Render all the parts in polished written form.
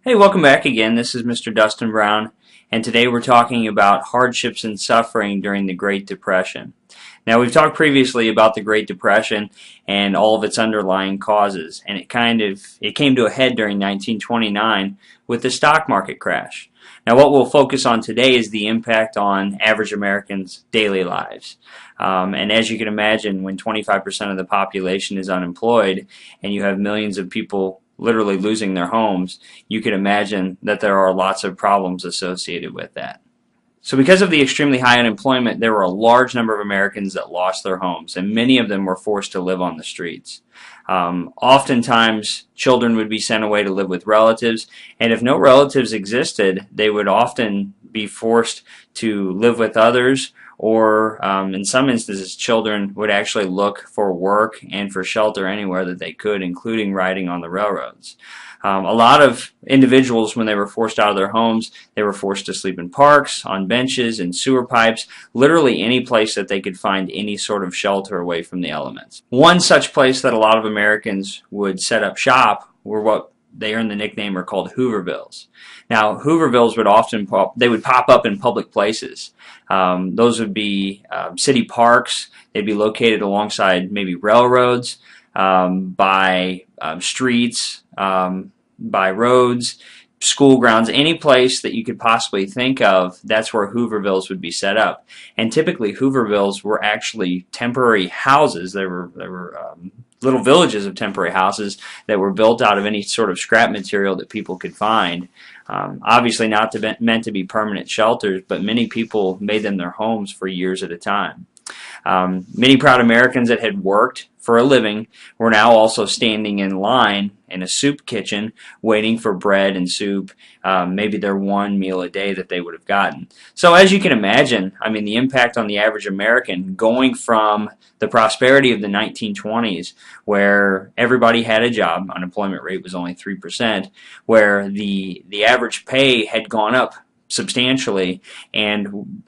Hey, welcome back again. This is Mr. Dustin Brown, and today we're talking about hardships and suffering during the Great Depression. Now, we've talked previously about the Great Depression and all of its underlying causes, and it came to a head during 1929 with the stock market crash. Now, what we'll focus on today is the impact on average Americans' daily lives. And as you can imagine, when 25% of the population is unemployed and you have millions of people literally losing their homes, you can imagine that there are lots of problems associated with that. So because of the extremely high unemployment, there were a large number of Americans that lost their homes, and many of them were forced to live on the streets. Oftentimes, children would be sent away to live with relatives, and if no relatives existed, they would often be forced to live with others, or in some instances, children would actually look for work and for shelter anywhere that they could, including riding on the railroads. A lot of individuals, when they were forced out of their homes, they were forced to sleep in parks, on benches, in sewer pipes, literally any place that they could find any sort of shelter away from the elements. One such place that a lot of Americans would set up shop were what they earned the nickname are called Hoovervilles. Now, Hoovervilles would often pop up in public places. Those would be city parks. They'd be located alongside maybe railroads, by streets, by roads, school grounds, any place that you could possibly think of. That's where Hoovervilles would be set up. And typically, Hoovervilles were actually temporary houses. They were little villages of temporary houses that were built out of any sort of scrap material that people could find. Obviously not meant to be permanent shelters, but many people made them their homes for years at a time. Many proud Americans that had worked for a living were now also standing in line in a soup kitchen waiting for bread and soup, maybe their one meal a day that they would have gotten. So as you can imagine, I mean, the impact on the average American going from the prosperity of the 1920s where everybody had a job, unemployment rate was only 3%, where the average pay had gone up substantially, and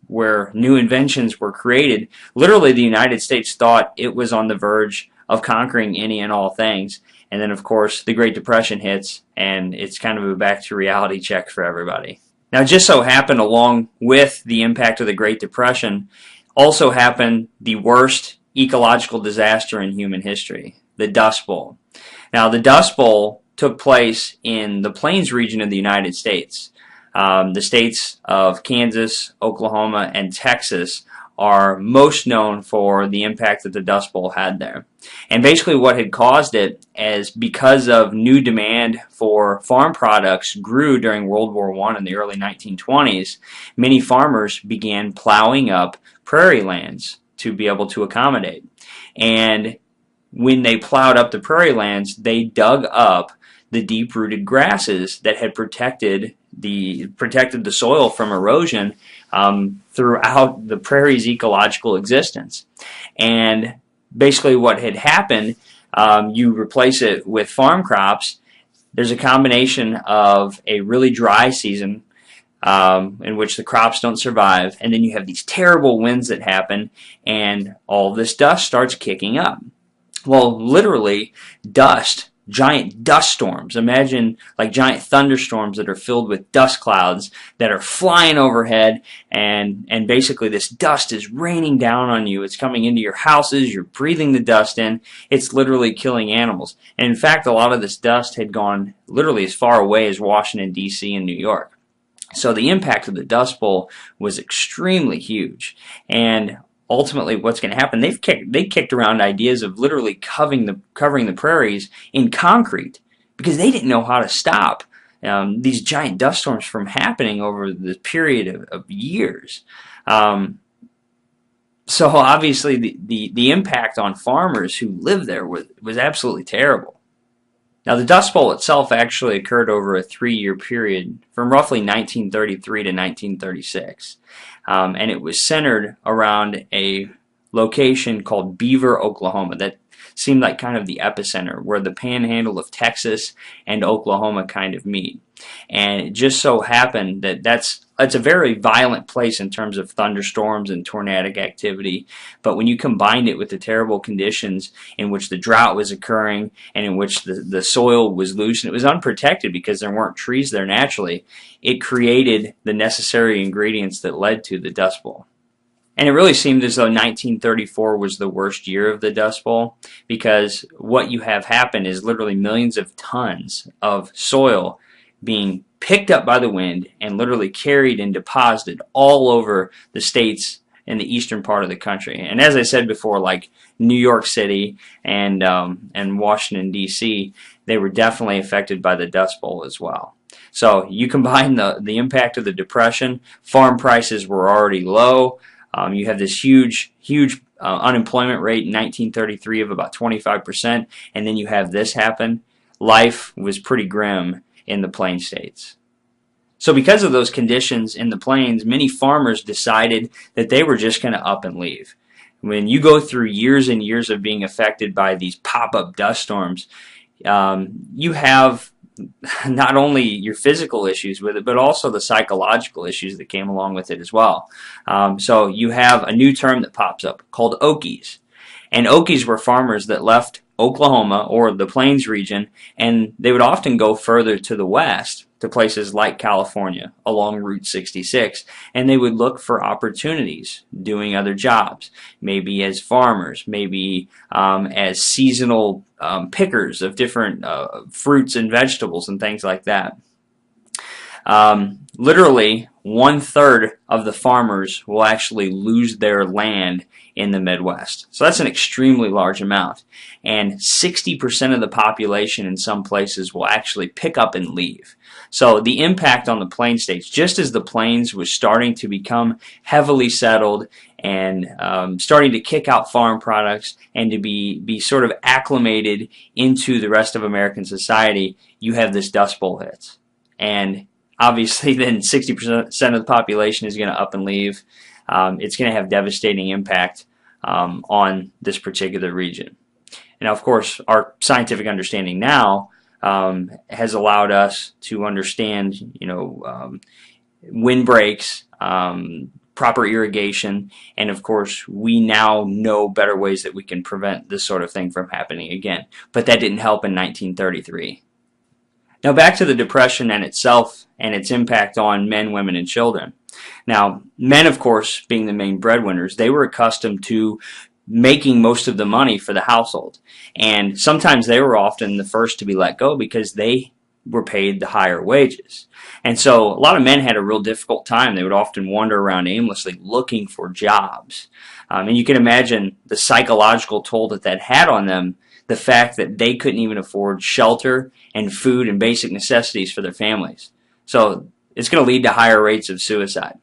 where new inventions were created. Literally, the United States thought it was on the verge of conquering any and all things. And then, of course, the Great Depression hits, and it's kind of a back to reality check for everybody. Now, it just so happened, along with the impact of the Great Depression, also happened the worst ecological disaster in human history, the Dust Bowl. Now, the Dust Bowl took place in the Plains region of the United States. The states of Kansas, Oklahoma, and Texas are most known for the impact that the Dust Bowl had there. And basically what had caused it is because of new demand for farm products grew during World War I in the early 1920s, many farmers began plowing up prairie lands to be able to accommodate. And when they plowed up the prairie lands, they dug up the deep-rooted grasses that had protected the soil from erosion throughout the prairie's ecological existence. And basically what had happened, you replace it with farm crops, there's a combination of a really dry season in which the crops don't survive, and then you have these terrible winds that happen, and all this dust starts kicking up. Well, literally, giant dust storms. Imagine like giant thunderstorms that are filled with dust clouds that are flying overhead, and basically this dust is raining down on you. It's coming into your houses, you're breathing the dust in. It's literally killing animals. And in fact, a lot of this dust had gone literally as far away as Washington, D.C. and New York. So the impact of the Dust Bowl was extremely huge. And ultimately, what's going to happen? They kicked around ideas of literally covering the prairies in concrete because they didn't know how to stop these giant dust storms from happening over the period of years. So obviously, the impact on farmers who lived there was absolutely terrible. Now, the Dust Bowl itself actually occurred over a 3-year period from roughly 1933 to 1936. And it was centered around a location called Beaver, Oklahoma. That seemed like kind of the epicenter where the panhandle of Texas and Oklahoma kind of meet. And it just so happened that that's it's a very violent place in terms of thunderstorms and tornadic activity. But when you combined it with the terrible conditions in which the drought was occurring and in which the soil was loose and it was unprotected because there weren't trees there naturally, it created the necessary ingredients that led to the Dust Bowl. And it really seemed as though 1934 was the worst year of the Dust Bowl, because what you have happen is literally millions of tons of soil being picked up by the wind and literally carried and deposited all over the states in the eastern part of the country. And as I said before, like New York City and Washington, D.C., they were definitely affected by the Dust Bowl as well. So you combine the impact of the Depression, farm prices were already low. You have this huge unemployment rate in 1933 of about 25%, and then you have this happen. Life was pretty grim in the Plain States. So because of those conditions in the Plains, many farmers decided that they were just going to up and leave. When you go through years and years of being affected by these pop-up dust storms, you have not only your physical issues with it, but also the psychological issues that came along with it as well. So you have a new term that pops up called Okies. And Okies were farmers that left Oklahoma or the Plains region, and they would often go further to the west to places like California along Route 66, and they would look for opportunities doing other jobs, maybe as farmers, maybe as seasonal pickers of different fruits and vegetables and things like that. Literally, 1/3 of the farmers will actually lose their land in the Midwest. So that's an extremely large amount. And 60% of the population in some places will actually pick up and leave. So the impact on the Plain States, just as the Plains was starting to become heavily settled and starting to kick out farm products and to be sort of acclimated into the rest of American society, you have this Dust Bowl hits. And obviously then 60% of the population is going to up and leave. It's going to have devastating impact on this particular region. And of course, our scientific understanding now has allowed us to understand, windbreaks, proper irrigation, and of course, we now know better ways that we can prevent this sort of thing from happening again. But that didn't help in 1933. Now back to the Depression and itself and its impact on men, women, and children. Now, men, of course, being the main breadwinners, they were accustomed to making most of the money for the household. And sometimes they were often the first to be let go because they were paid the higher wages. And so a lot of men had a real difficult time. They would often wander around aimlessly looking for jobs. And you can imagine the psychological toll that that had on them, the fact that they couldn't even afford shelter and food and basic necessities for their families. So it's going to lead to higher rates of suicide.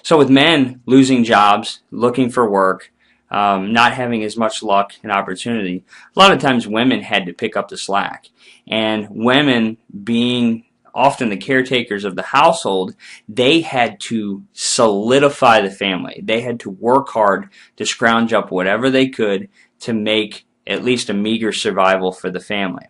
So with men losing jobs, looking for work, not having as much luck and opportunity, a lot of times women had to pick up the slack. And women, being often the caretakers of the household, they had to solidify the family. They had to work hard to scrounge up whatever they could to make at least a meager survival for the family.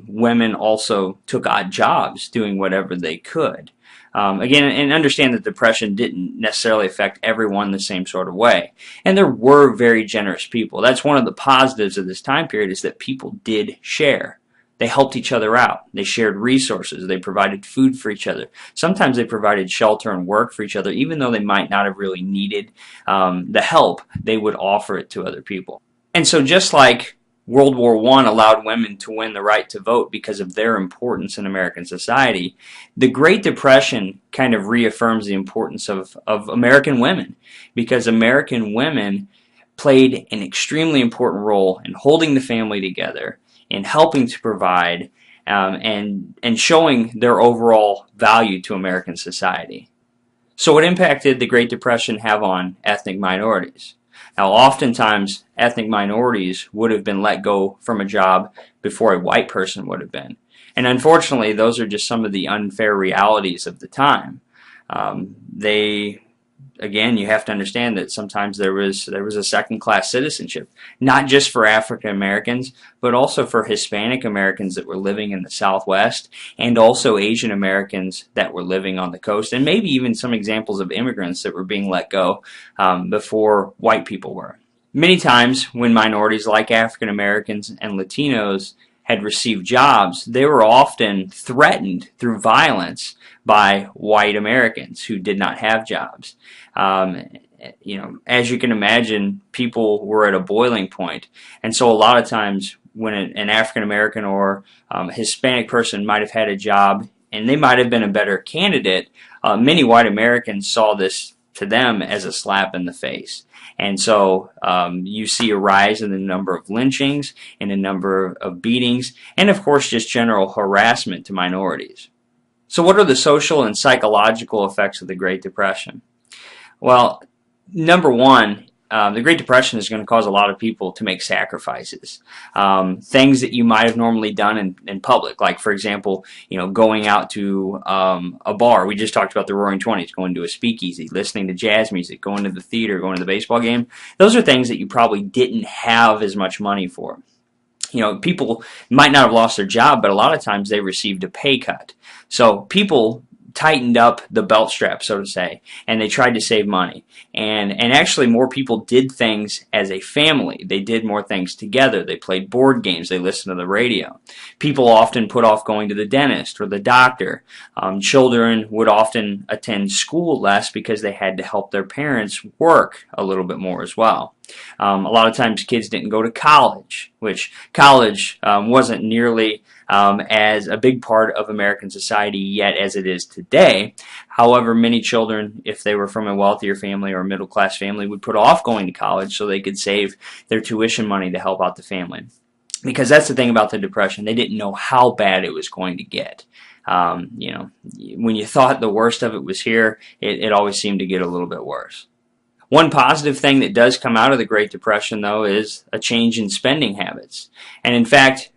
Women also took odd jobs doing whatever they could. Again, and understand that depression didn't necessarily affect everyone the same sort of way. And there were very generous people. That's one of the positives of this time period, is that people did share. They helped each other out. They shared resources. They provided food for each other. Sometimes they provided shelter and work for each other, even though they might not have really needed the help. They would offer it to other people. And so just like World War I allowed women to win the right to vote because of their importance in American society, the Great Depression kind of reaffirms the importance of American women, because American women played an extremely important role in holding the family together, in helping to provide, and showing their overall value to American society. So what impact did the Great Depression have on ethnic minorities? Now, oftentimes, ethnic minorities would have been let go from a job before a white person would have been. And unfortunately, those are just some of the unfair realities of the time. They again, you have to understand that sometimes there was a second-class citizenship, not just for African Americans, but also for Hispanic Americans that were living in the Southwest, and also Asian Americans that were living on the coast, and maybe even some examples of immigrants that were being let go before white people were. Many times when minorities like African Americans and Latinos had received jobs, they were often threatened through violence by white Americans who did not have jobs. As you can imagine, people were at a boiling point, and so a lot of times when an African American or Hispanic person might have had a job and they might have been a better candidate, many white Americans saw this to them as a slap in the face. And so you see a rise in the number of lynchings and a number of beatings, and of course just general harassment to minorities. So what are the social and psychological effects of the Great Depression? Well, number one, the Great Depression is going to cause a lot of people to make sacrifices. Things that you might have normally done in public, like for example, going out to a bar. We just talked about the Roaring Twenties, going to a speakeasy, listening to jazz music, going to the theater, going to the baseball game. Those are things that you probably didn't have as much money for. People might not have lost their job, but a lot of times they received a pay cut. So people tightened up the belt strap, so to say, and they tried to save money. And actually more people did things as a family. They did more things together. They played board games. They listened to the radio. People often put off going to the dentist or the doctor. Children would often attend school less because they had to help their parents work a little bit more as well. A lot of times kids didn't go to college, which college wasn't nearly as a big part of American society yet as it is today. However, many children, if they were from a wealthier family or a middle-class family, would put off going to college so they could save their tuition money to help out the family. Because that's the thing about the Depression. They didn't know how bad it was going to get. When you thought the worst of it was here, it always seemed to get a little bit worse. One positive thing that does come out of the Great Depression, though, is a change in spending habits. And in fact,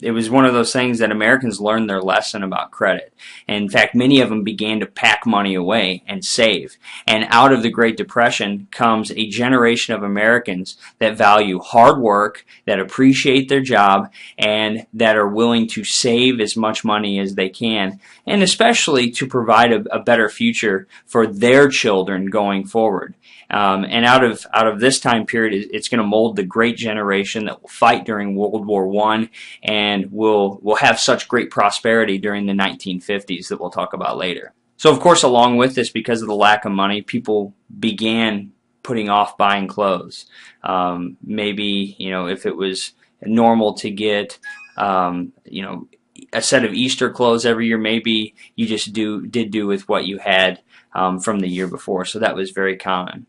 it was one of those things that Americans learned their lesson about credit. And in fact, many of them began to pack money away and save. And out of the Great Depression comes a generation of Americans that value hard work, that appreciate their job, and that are willing to save as much money as they can, and especially to provide a better future for their children going forward. And out of this time period, it's going to mold the great generation that will fight during World War I and will have such great prosperity during the 1950s that we'll talk about later. So of course, along with this, because of the lack of money, people began putting off buying clothes. Maybe, if it was normal to get, a set of Easter clothes every year, maybe you just did with what you had from the year before. So that was very common.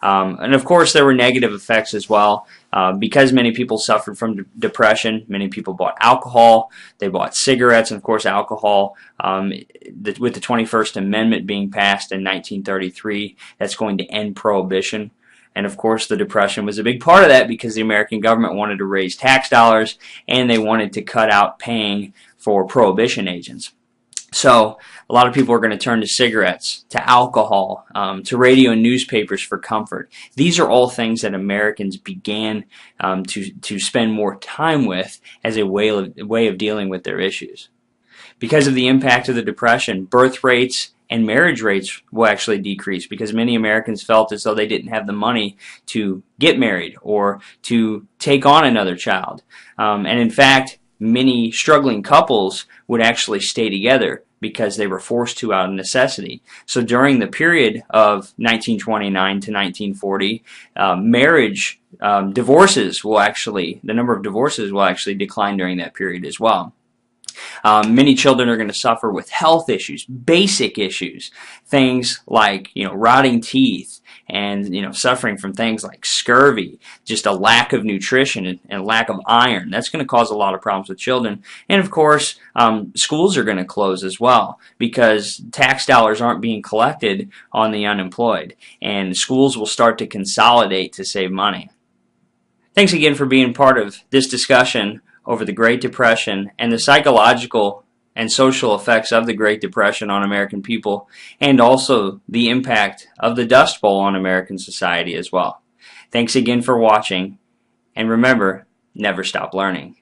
And of course there were negative effects as well. Because many people suffered from depression, many people bought alcohol, they bought cigarettes, and of course alcohol, with the 21st Amendment being passed in 1933, that's going to end prohibition. And of course the Depression was a big part of that because the American government wanted to raise tax dollars and they wanted to cut out paying for prohibition agents. So a lot of people are going to turn to cigarettes, to alcohol, to radio and newspapers for comfort. These are all things that Americans began to spend more time with as a way of dealing with their issues. Because of the impact of the Depression, birth rates and marriage rates will actually decrease because many Americans felt as though they didn't have the money to get married or to take on another child. And in fact, many struggling couples would actually stay together because they were forced to out of necessity. So during the period of 1929 to 1940, the number of divorces will actually decline during that period as well. Many children are going to suffer with health issues, basic issues, things like rotting teeth, and suffering from things like scurvy, just a lack of nutrition and a lack of iron. That's going to cause a lot of problems with children. And of course, schools are going to close as well because tax dollars aren't being collected on the unemployed, and schools will start to consolidate to save money. Thanks again for being part of this discussion over the Great Depression and the psychological and social effects of the Great Depression on American people, and also the impact of the Dust Bowl on American society as well. Thanks again for watching, and remember, never stop learning.